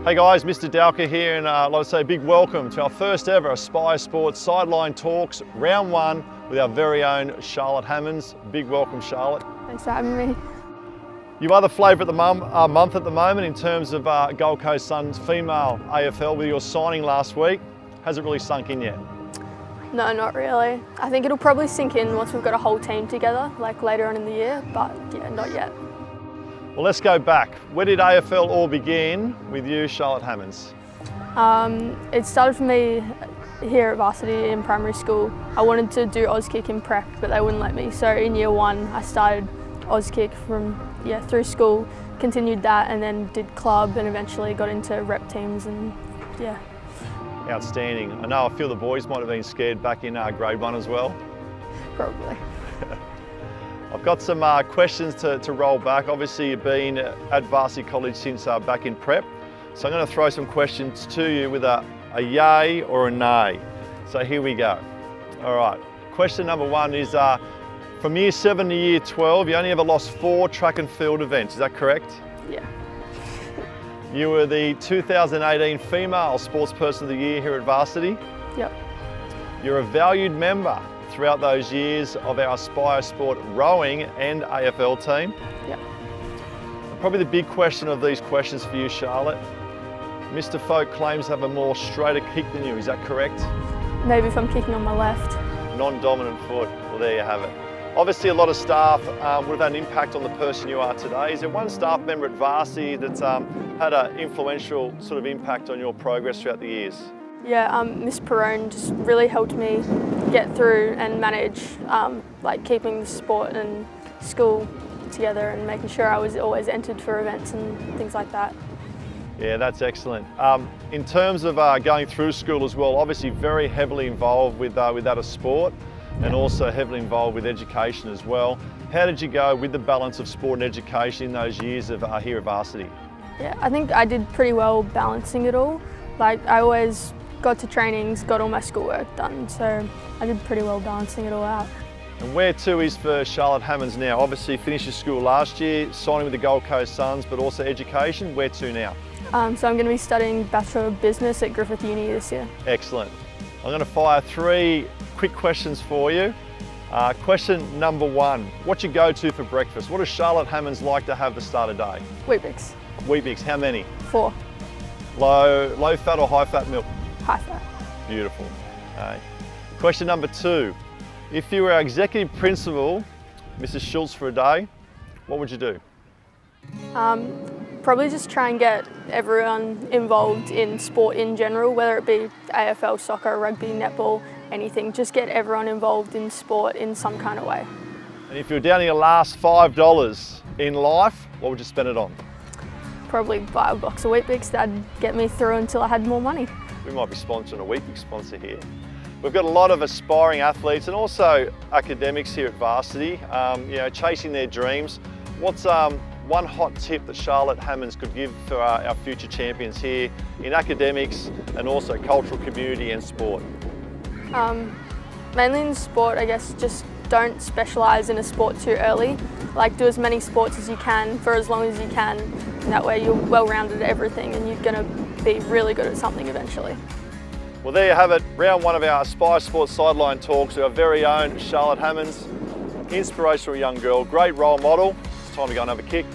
Hey guys, Mr. Dowker here, and I'd like to say a big welcome to our first ever Aspire Sports Sideline Talks, round one, with our very own Charlotte Hammans. Big welcome, Charlotte. Thanks for having me. You are the flavour of the month at the moment in terms of Gold Coast Suns female AFL with your signing last week. Has it really sunk in yet? No, not really. I think it'll probably sink in once we've got a whole team together, like later on in the year, but yeah, not yet. Well, let's go back. Where did AFL all begin with you, Charlotte Hammans? It started for me here at Varsity in primary school. I wanted to do Auskick in prep, but they wouldn't let me. So in year one, I started Auskick through school, continued that, and then did club, and eventually got into rep teams, and yeah. Outstanding. I know a few of the boys might have been scared back in grade one as well. Probably. I've got some questions to roll back. Obviously you've been at Varsity College since back in prep. So I'm going to throw some questions to you with a yay or a nay. So here we go. All right, question number one is, from year 7 to year 12, you only ever lost 4 track and field events, is that correct? Yeah. You were the 2018 Female Sportsperson of the Year here at Varsity. Yep. You're a valued member throughout those years of our Aspire Sport rowing and AFL team. Yep. Probably the big question of these questions for you, Charlotte. Mr. Folk claims to have a more straighter kick than you, is that correct? Maybe if I'm kicking on my left. Non-dominant foot, well there you have it. Obviously a lot of staff would have had an impact on the person you are today. Is there one staff member at Varsity that's had an influential sort of impact on your progress throughout the years? Yeah, Miss Perrone just really helped me get through and manage like keeping the sport and school together and making sure I was always entered for events and things like that. Yeah, that's excellent. In terms of going through school as well, obviously very heavily involved with that of sport and also heavily involved with education as well. How did you go with the balance of sport and education in those years of here at Varsity? Yeah, I think I did pretty well balancing it all. Like I always got to trainings, got all my schoolwork done, so I did pretty well balancing it all out. And where to is for Charlotte Hammans now? Obviously finished your school last year, signing with the Gold Coast Suns, but also education. Where to now? So I'm going to be studying Bachelor of Business at Griffith Uni this year. Excellent. I'm going to fire 3 quick questions for you. Question number 1, what you go to for breakfast? What does Charlotte Hammans like to have the start of day? Weet-Bix. Weet-Bix, how many? 4. Low fat or high fat milk? High fat. Beautiful. Okay. Question number 2, if you were our executive principal, Mrs. Schultz, for a day, what would you do? Probably just try and get everyone involved in sport in general, whether it be AFL, soccer, rugby, netball, anything. Just get everyone involved in sport in some kind of way. And if you're down to your last $5 in life, what would you spend it on? Probably buy a box of Weet-Bix. That'd get me through until I had more money. We might be sponsoring a Weet-Bix sponsor here. We've got a lot of aspiring athletes and also academics here at Varsity, chasing their dreams. What's one hot tip that Charlotte Hammans could give for our future champions here in academics and also cultural community and sport? Mainly in sport, I guess, just don't specialise in a sport too early. Like do as many sports as you can for as long as you can, and that way you're well-rounded at everything and you're going to be really good at something eventually. Well, there you have it, round 1 of our Aspire Sports Sideline Talks with our very own Charlotte Hammans. Inspirational young girl, great role model. It's time to go and have a kick.